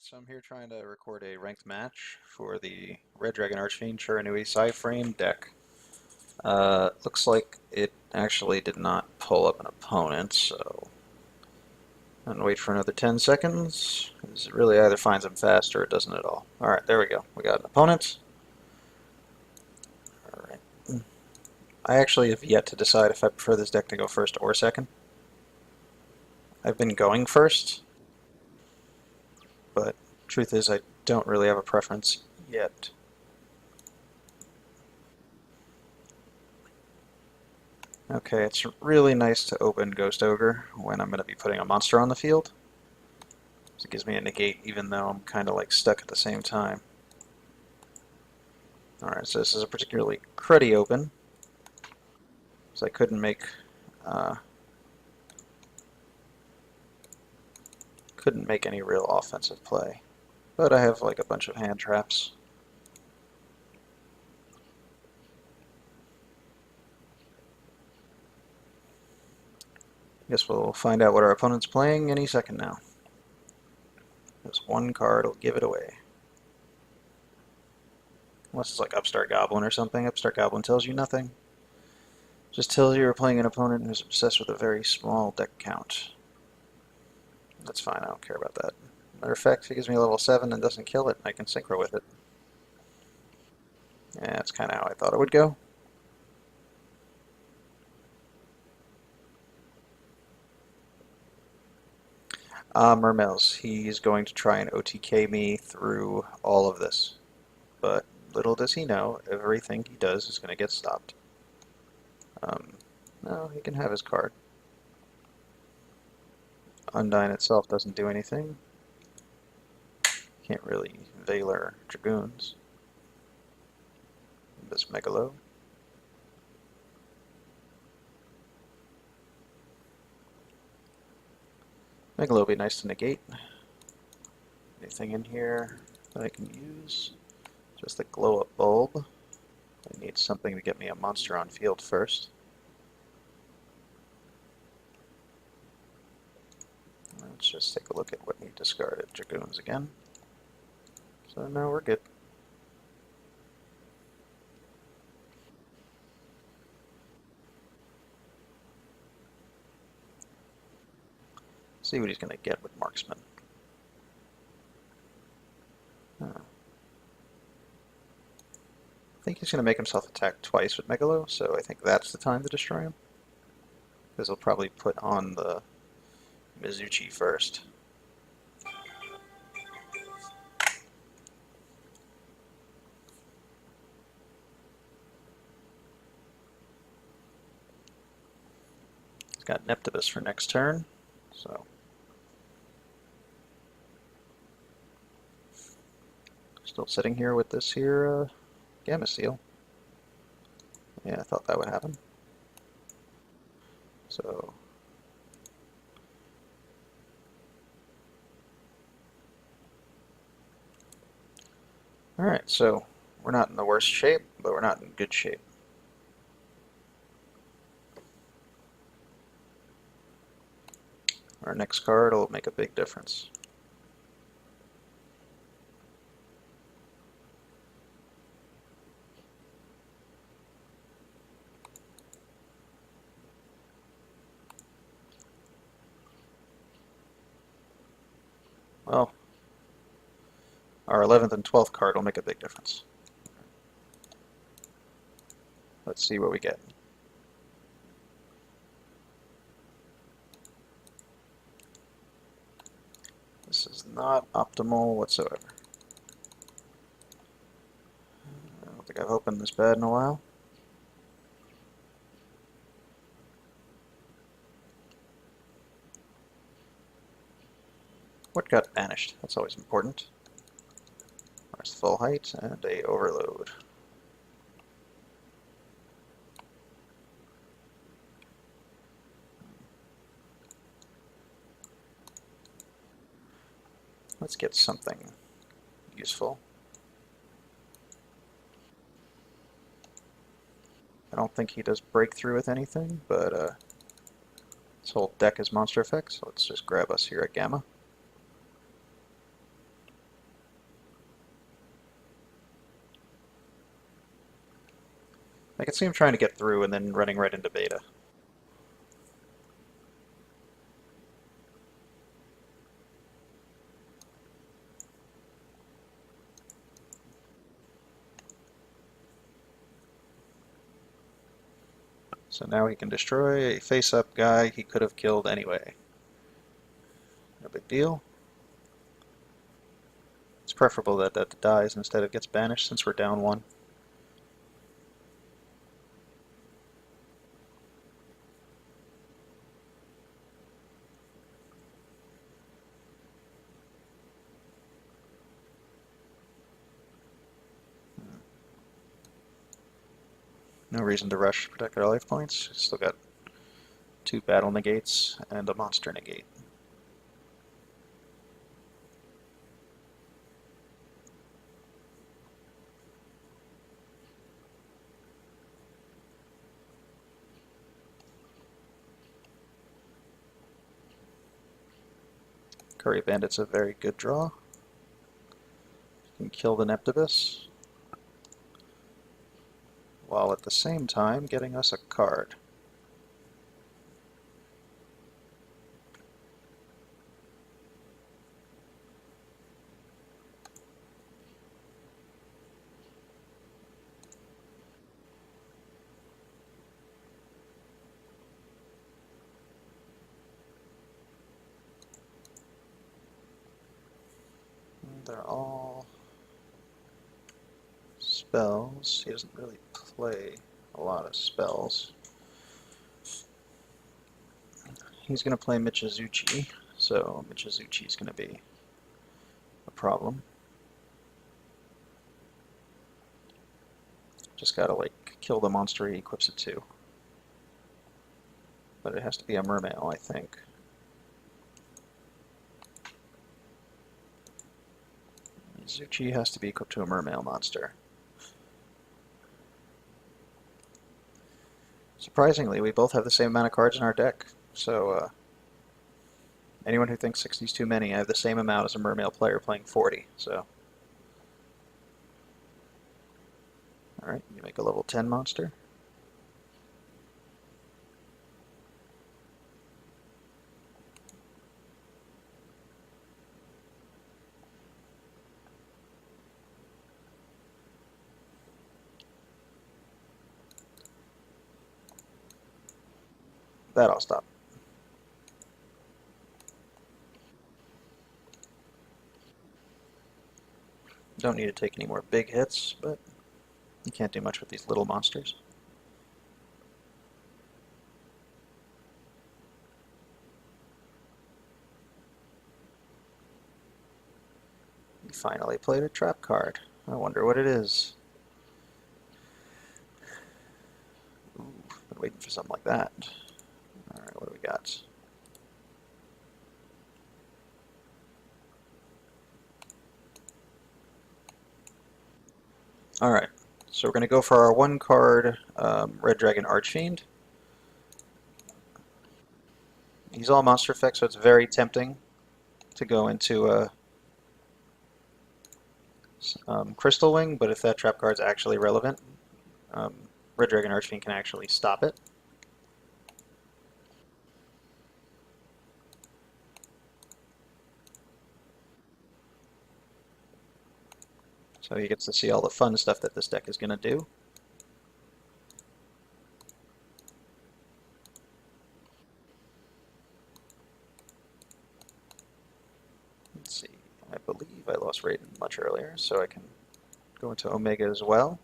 So I'm here trying to record a ranked match for the Red Dragon Archfiend Shuranui Psy-Frame deck. Looks like it actually did not pull up an opponent, so I'm gonna wait for another 10 seconds. It really either finds him fast or it doesn't at all. Alright, there we go. We got an opponent. Alright. I actually have yet to decide if I prefer this deck to go first or second. I've been going first, but truth is I don't really have a preference yet. Okay, it's really nice to open Ghost Ogre when I'm going to be putting a monster on the field. So it gives me a negate even though I'm kind of like stuck at the same time. Alright, so this is a particularly cruddy open. So I uh, couldn't make any real offensive play. But I have like a bunch of hand traps. Guess we'll find out what our opponent's playing any second now. This one card will give it away. Unless it's like Upstart Goblin or something. Upstart Goblin tells you nothing. Just tells you you're playing an opponent who's obsessed with a very small deck count. That's fine, I don't care about that. Matter of fact, if it gives me level 7 and doesn't kill it, I can synchro with it. Yeah, that's kind of how I thought it would go. Mermails. He's going to try and OTK me through all of this. But little does he know, everything he does is going to get stopped. No, he can have his card. Undyne itself doesn't do anything. Can't really Veiler Dragoons. This Megalo. Megalo would be nice to negate. Anything in here that I can use? Just the glow-up bulb. I need something to get me a monster on field first. Let's just take a look at what he discarded. Dragoons again. So now we're good. See what he's going to get with Marksman. I think he's going to make himself attack twice with Megalo, so I think that's the time to destroy him. Because he'll probably put on the Mizuchi first. He's got Neptibus for next turn, so still sitting here with this here Gamma Seal. Yeah, I thought that would happen. So alright, so we're not in the worst shape, but we're not in good shape. Our next card will make a big difference. Well, our 11th and 12th card will make a big difference. Let's see what we get. This is not optimal whatsoever. I don't think I've opened this bad in a while. What got banished? That's always important. There's full height and a overload. Let's get something useful. I don't think he does breakthrough with anything, but this whole deck is monster effects, so let's just grab us here at Gamma. I can see him trying to get through and then running right into beta. So now he can destroy a face-up guy he could have killed anyway. No big deal. It's preferable that that dies instead of gets banished since we're down one. No reason to rush protect our life points. Still got 2 battle negates and a monster negate. Curry Bandit's a very good draw. Can kill the Neptibus, while at the same time getting us a card. They're all spells. He doesn't really play a lot of spells. He's going to play Michizuchi, so Michizuchi's going to be a problem. Just gotta, like, kill the monster he equips it to. But it has to be a Mermail, I think. Michizuchi has to be equipped to a Mermail monster. Surprisingly, we both have the same amount of cards in our deck, so anyone who thinks 60 is too many, I have the same amount as a Mermail player playing 40, so. Alright, you make a level 10 monster. That I'll stop. Don't need to take any more big hits, but you can't do much with these little monsters. He finally played a trap card. I wonder what it is. Ooh, been waiting for something like that. Alright, what do we got? Alright, so we're going to go for our 1-card Red Dragon Archfiend. He's all monster effects, so it's very tempting to go into a Crystal Wing, but if that trap card's actually relevant, Red Dragon Archfiend can actually stop it. So he gets to see all the fun stuff that this deck is going to do. Let's see, I believe I lost Raiden much earlier, so I can go into Omega as well.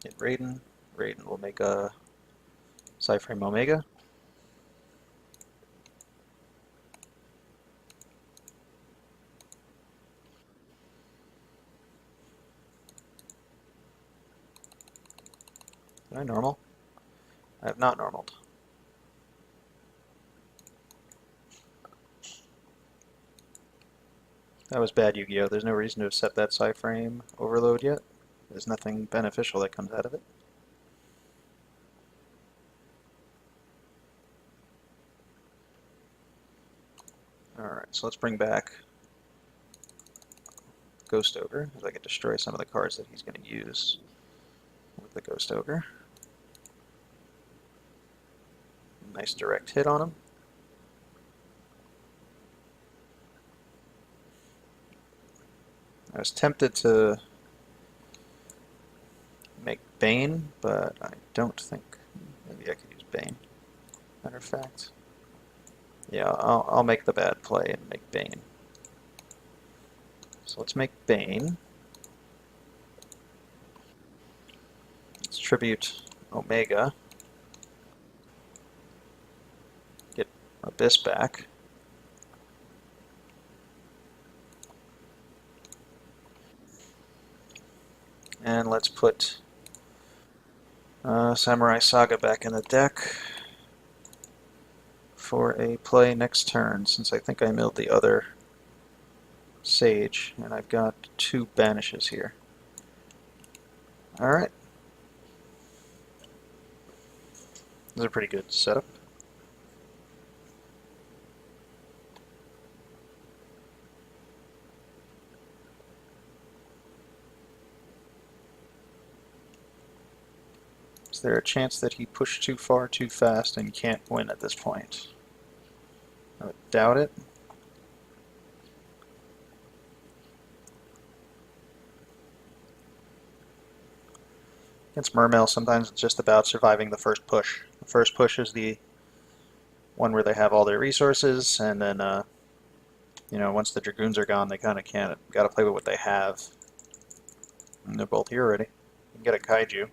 Hit Raiden. Raiden will make a Psy-Frame Omega. Did I normal? I have not normaled. That was bad, Yu-Gi-Oh! There's no reason to have set that Psy-Frame overload yet. There's nothing beneficial that comes out of it. Alright, so let's bring back Ghost Ogre, because I can destroy some of the cards that he's going to use with the Ghost Ogre. Nice direct hit on him. I was tempted to make Bane, but I don't think maybe I could use Bane. Matter of fact, yeah, I'll make the bad play and make Bane. So let's make Bane. Let's tribute Omega. Get Abyss back. And let's put Samurai Saga back in the deck for a play next turn, since I think I milled the other Sage, and I've got 2 banishes here. Alright. This is a pretty good setup. Is there a chance that he pushed too far too fast and can't win at this point? I would doubt it. Against Mermails, sometimes it's just about surviving the first push. The first push is the one where they have all their resources, and then, you know, once the Dragoons are gone, they kind of can't. Got to play with what they have. And they're both here already. You can get a Kaiju.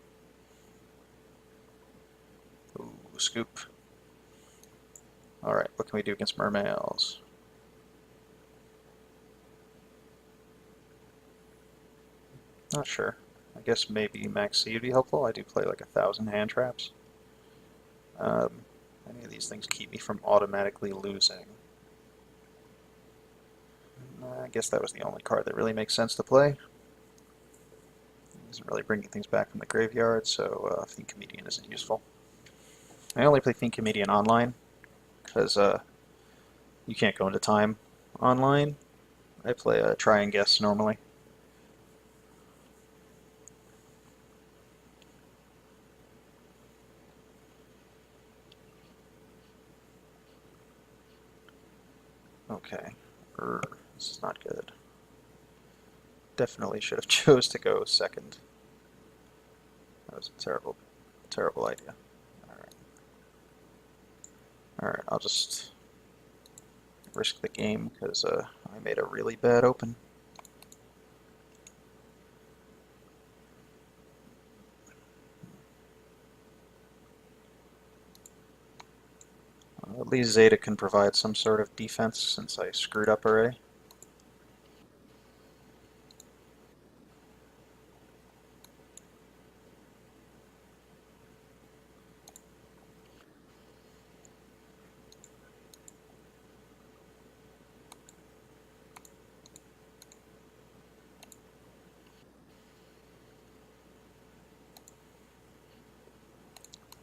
Ooh, scoop. Alright, what can we do against Mermails? Not sure. I guess maybe Max C would be helpful. I do play like 1,000 hand traps. Any of these things keep me from automatically losing. I guess that was the only card that really makes sense to play. Isn't really bringing things back from the graveyard, so Fiend Comedian isn't useful. I only play Fiend Comedian online because you can't go into time online. I play Try and Guess normally. Okay, this is not good. Definitely should have chose to go second. That was a terrible, terrible idea. Alright, I'll just risk the game because I made a really bad open. At least Zeta can provide some sort of defense since I screwed up already.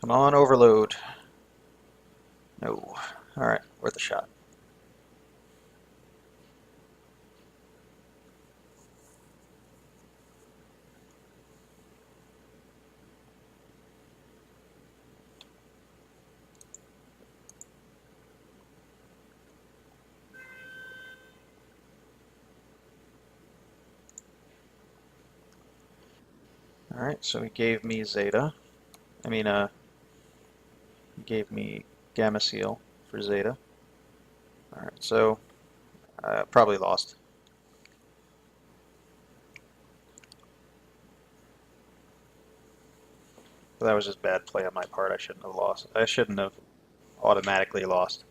Come on, overload. No. Alright, worth a shot. Alright, so he gave me Zeta. He gave me Gamma Seal for Zeta. Alright, so probably lost. But that was just bad play on my part. I shouldn't have lost. I shouldn't have automatically lost.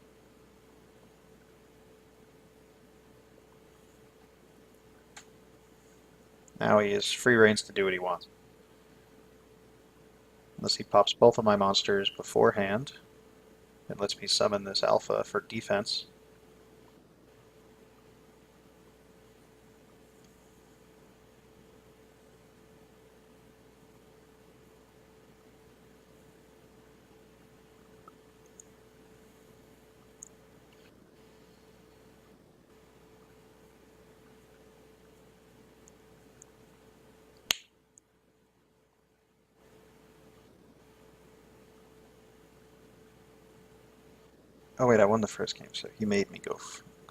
Now he has free reigns to do what he wants. Unless he pops both of my monsters beforehand. It lets me summon this alpha for defense. Oh wait, I won the first game, so he made me go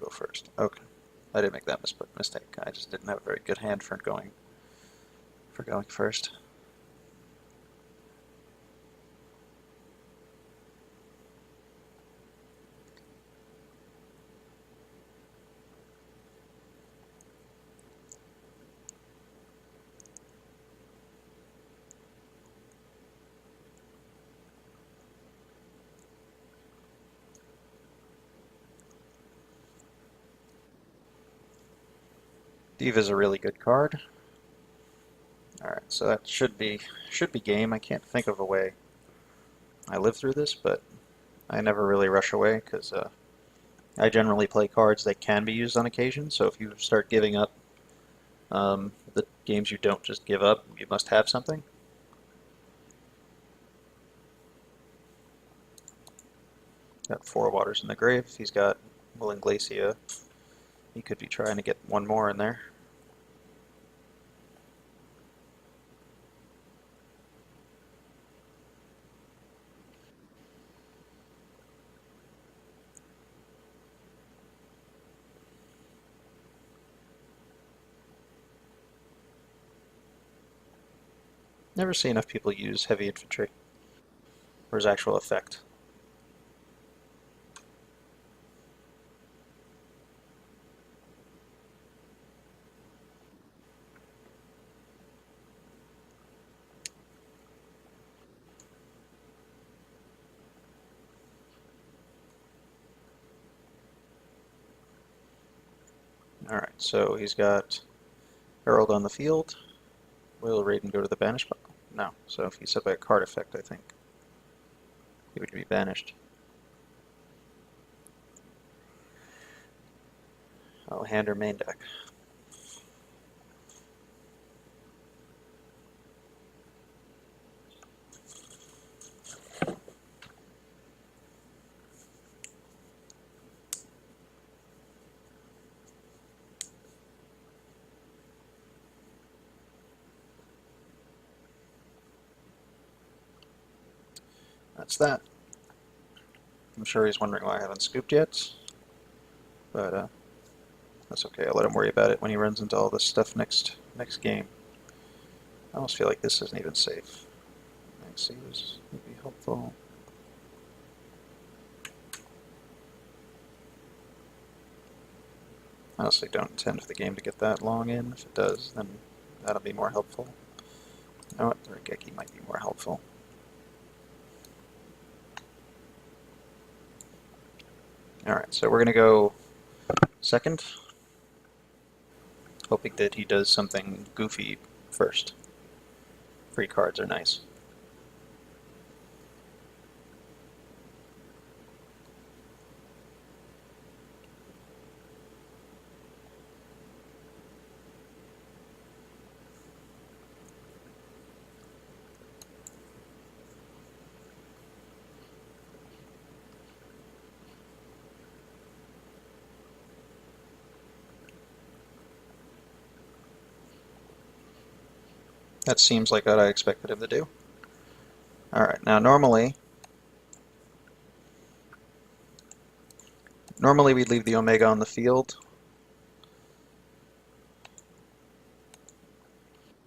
first. Okay, I didn't make that mistake. I just didn't have a very good hand for going first. Diva's a really good card. All right, so that should be game. I can't think of a way I live through this, but I never really rush away because I generally play cards that can be used on occasion. So if you start giving up the games you don't just give up, you must have something. Got 4 Waters in the grave. He's got Willing Glacia. He could be trying to get one more in there. Never see enough people use heavy infantry for his actual effect. Alright, so he's got Herald on the field. Will Raiden go to the banish pile? No. So if he's up by a card effect, I think he would be banished. I'll hand her main deck. That's that. I'm sure he's wondering why I haven't scooped yet, but that's okay. I'll let him worry about it when he runs into all this stuff next game. I almost feel like this isn't even safe. Let's see, this would be helpful. I honestly don't intend for the game to get that long in. If it does, then that'll be more helpful. You know what? The Regeki might be more helpful. Alright, so we're going to go second, hoping that he does something goofy first. Free cards are nice. That seems like what I expected him to do. Alright, now normally we'd leave the Omega on the field,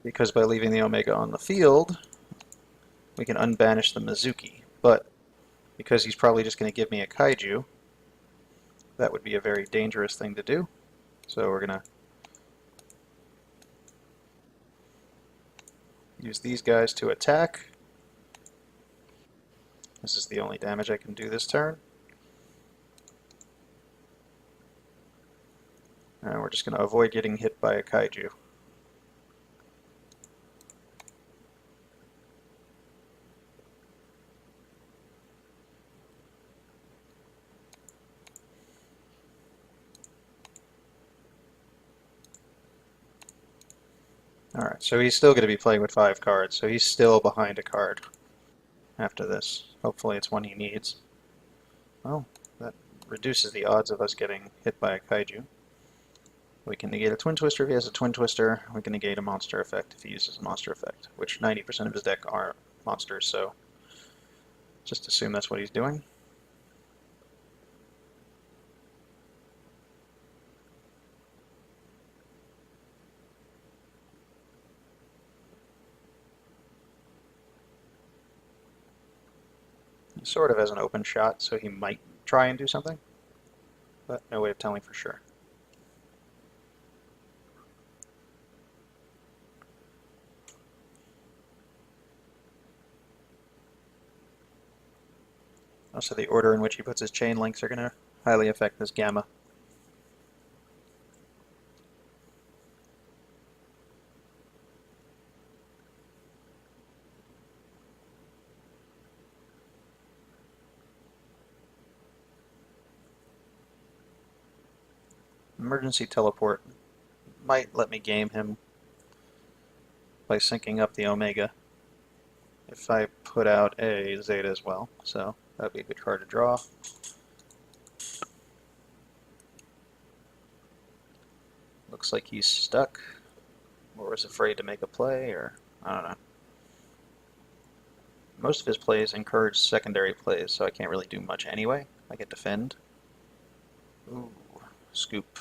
because by leaving the Omega on the field, we can unbanish the Mizuki. But because he's probably just going to give me a Kaiju, that would be a very dangerous thing to do. So we're going to use these guys to attack. This is the only damage I can do this turn. And we're just going to avoid getting hit by a Kaiju. Alright, so he's still going to be playing with 5 cards, so he's still behind a card after this. Hopefully it's one he needs. Oh, that reduces the odds of us getting hit by a Kaiju. We can negate a Twin Twister if he has a Twin Twister. We can negate a monster effect if he uses a monster effect, which 90% of his deck are monsters, so just assume that's what he's doing. sort of has an open shot, so he might try and do something, but no way of telling for sure. Also, the order in which he puts his chain links are going to highly affect this gamma. Emergency teleport might let me game him by syncing up the Omega if I put out a Zeta as well, so that'd be a good card to draw. Looks like he's stuck, or is afraid to make a play, or I don't know. Most of his plays encourage secondary plays, so I can't really do much anyway. I get defend. Ooh, scoop.